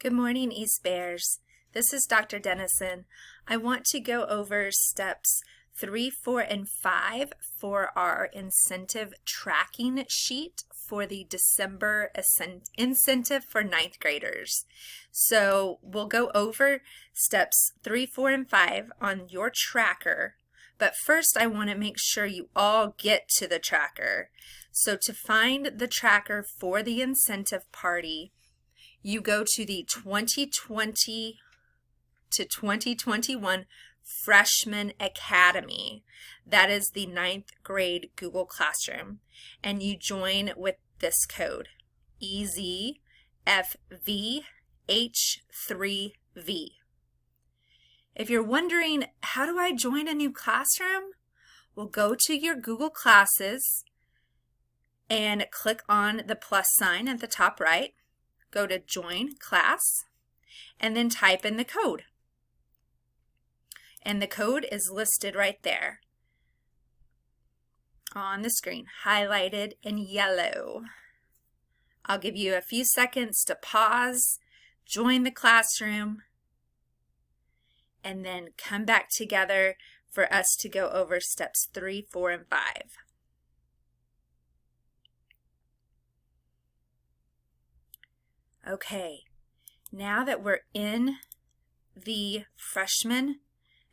Good morning, East Bears. This is Dr. Dennison. I want to go over steps 3, 4, and 5 for our incentive tracking sheet for the December incentive for 9th graders. So we'll go over steps 3, 4, and 5 on your tracker. But first, I want to make sure you all get to the tracker. So to find the tracker for the incentive party, you go to the 2020 to 2021 Freshman Academy. That is the 9th grade Google Classroom. And you join with this code, EZFVH3V. If you're wondering, how do I join a new classroom? Well, go to your Google Classes and click on the plus sign at the top right. Go to Join Class, and then type in the code. And the code is listed right there on the screen, highlighted in yellow. I'll give you a few seconds to pause, join the classroom, and then come back together for us to go over steps 3, 4, and 5. Okay, now that we're in the Freshman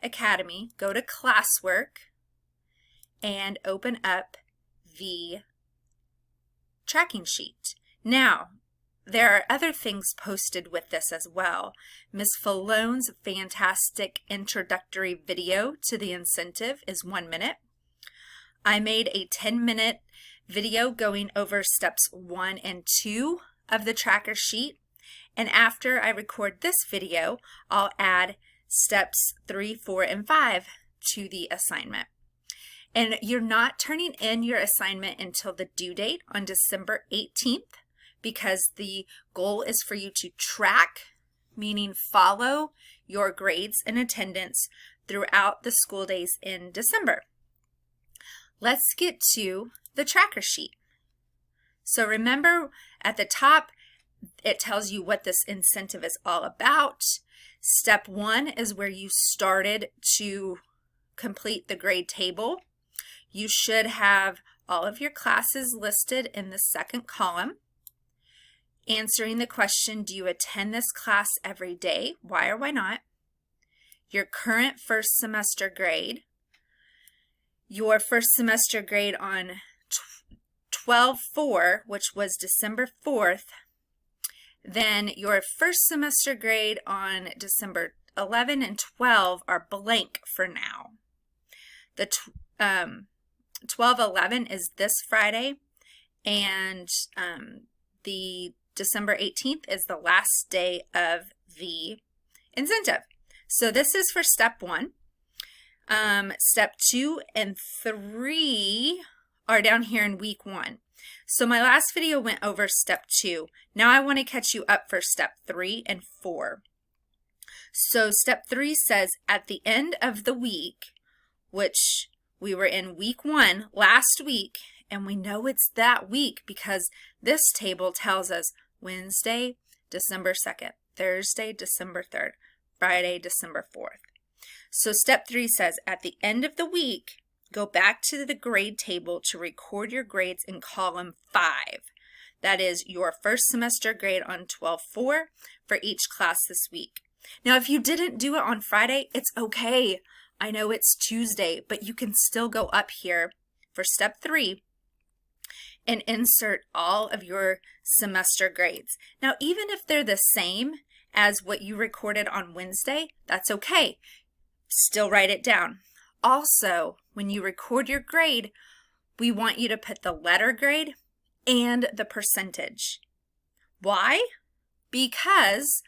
Academy, go to Classwork and open up the tracking sheet. Now, there are other things posted with this as well. Ms. Falone's fantastic introductory video to the incentive is 1 minute. I made a 10-minute video going over steps 1 and 2 of the tracker sheet, and after I record this video, I'll add steps 3, 4, and 5 to the assignment. And you're not turning in your assignment until the due date on December 18th because the goal is for you to track, meaning follow your grades and attendance throughout the school days in December. Let's get to the tracker sheet. So remember, at the top, it tells you what this incentive is all about. Step 1 is where you started to complete the grade table. You should have all of your classes listed in the second column. Answering the question, do you attend this class every day? Why or why not? Your current first semester grade. Your first semester grade on 12/4, which was December 4th, then your first semester grade on December 11 and 12 are blank for now. The 12/11 is this Friday, and the December 18th is the last day of the incentive. So this is for step 1. Step 2 and 3 are down here in week 1. So my last video went over step 2. Now I want to catch you up for step 3 and 4. So step 3 says at the end of the week, which we were in week 1 last week, and we know it's that week because this table tells us Wednesday, December 2nd, Thursday, December 3rd, Friday, December 4th. So step 3 says at the end of the week, go back to the grade table to record your grades in column 5. That is your first semester grade on 12/4 for each class this week. Now, if you didn't do it on Friday, it's okay. I know it's Tuesday, but you can still go up here for step 3 and insert all of your semester grades. Now, even if they're the same as what you recorded on Wednesday, that's okay. Still write it down. Also, when you record your grade, we want you to put the letter grade and the percentage. Why? Because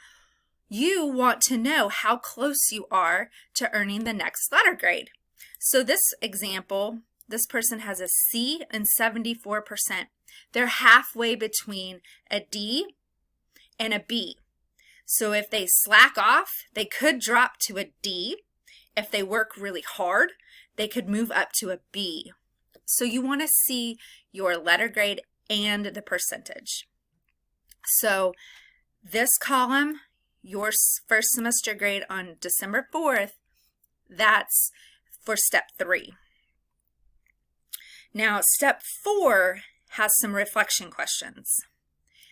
you want to know how close you are to earning the next letter grade. So this example, this person has a C and 74%. They're halfway between a D and a B. So if they slack off, they could drop to a D. If they work really hard, they could move up to a B. So you want to see your letter grade and the percentage. So this column, your first semester grade on December 4th, that's for step 3. Now, step 4 has some reflection questions.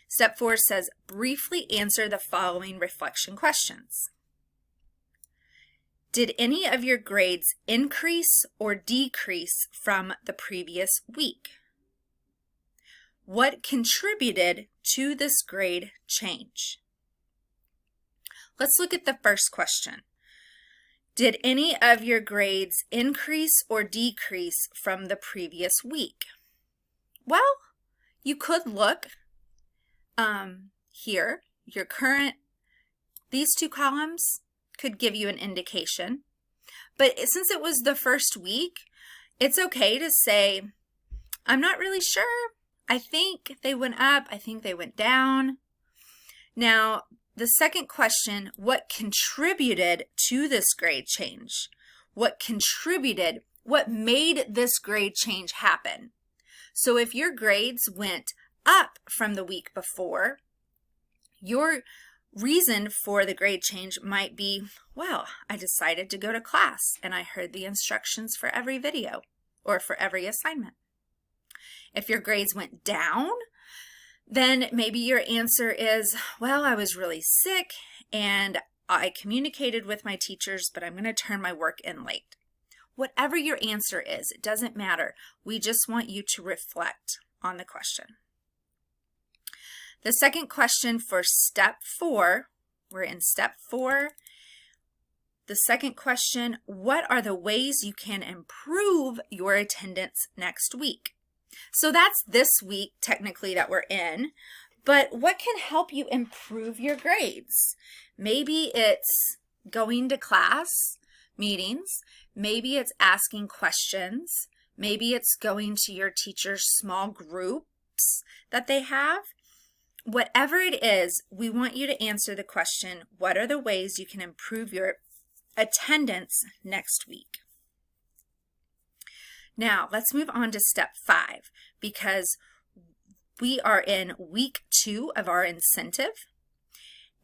Step 4 says, briefly answer the following reflection questions. Did any of your grades increase or decrease from the previous week? What contributed to this grade change? Let's look at the first question. Did any of your grades increase or decrease from the previous week? Well, you could look here. Your current, these two columns could give you an indication. But since it was the first week, it's okay to say, I'm not really sure. I think they went up. I think they went down. Now, the second question, what contributed to this grade change? What contributed? What made this grade change happen? So if your grades went up from the week before, your reason for the grade change might be, well, I decided to go to class and I heard the instructions for every video or for every assignment. If your grades went down, then maybe your answer is, well, I was really sick and I communicated with my teachers, but I'm going to turn my work in late. Whatever your answer is, it doesn't matter. We just want you to reflect on the question. The second question for step 4, we're in step 4. The second question, what are the ways you can improve your attendance next week? So that's this week, technically, that we're in, but what can help you improve your grades? Maybe it's going to class meetings. Maybe it's asking questions. Maybe it's going to your teacher's small groups that they have. Whatever it is, we want you to answer the question, what are the ways you can improve your attendance next week? Now, let's move on to step 5 because we are in week 2 of our incentive,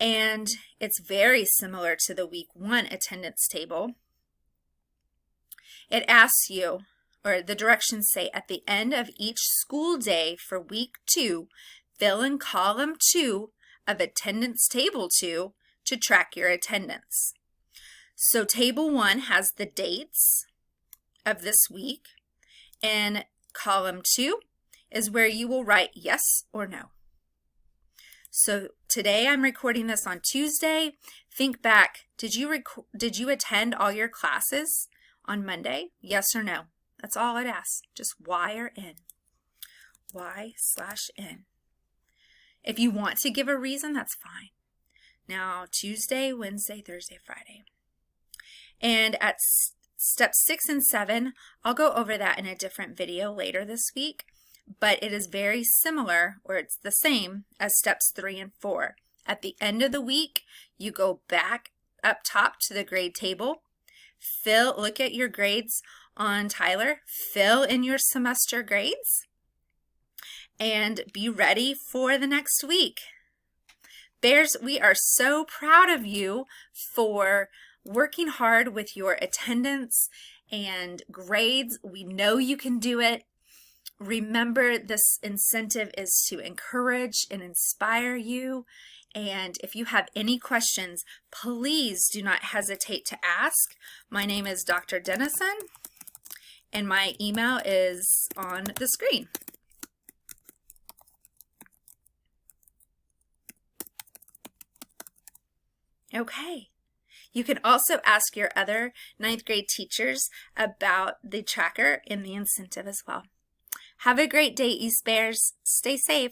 and it's very similar to the week 1 attendance table. It asks you, or the directions say, at the end of each school day for week 2, fill in column 2 of attendance table 2 to track your attendance. So table 1 has the dates of this week, and column 2 is where you will write yes or no. So today I'm recording this on Tuesday. Think back, did you attend all your classes on Monday? Yes or no? That's all I'd ask. Just Y or N. Y/N. If you want to give a reason, that's fine. Now, Tuesday, Wednesday, Thursday, Friday. And at step 6 and 7, I'll go over that in a different video later this week, but it is very similar, or it's the same as steps 3 and 4. At the end of the week, you go back up top to the grade table, look at your grades on Tyler, fill in your semester grades, and be ready for the next week. Bears, we are so proud of you for working hard with your attendance and grades. We know you can do it. Remember, this incentive is to encourage and inspire you. And if you have any questions, please do not hesitate to ask. My name is Dr. Dennison, and my email is on the screen. Okay. You can also ask your other 9th grade teachers about the tracker and the incentive as well. Have a great day, East Bears. Stay safe.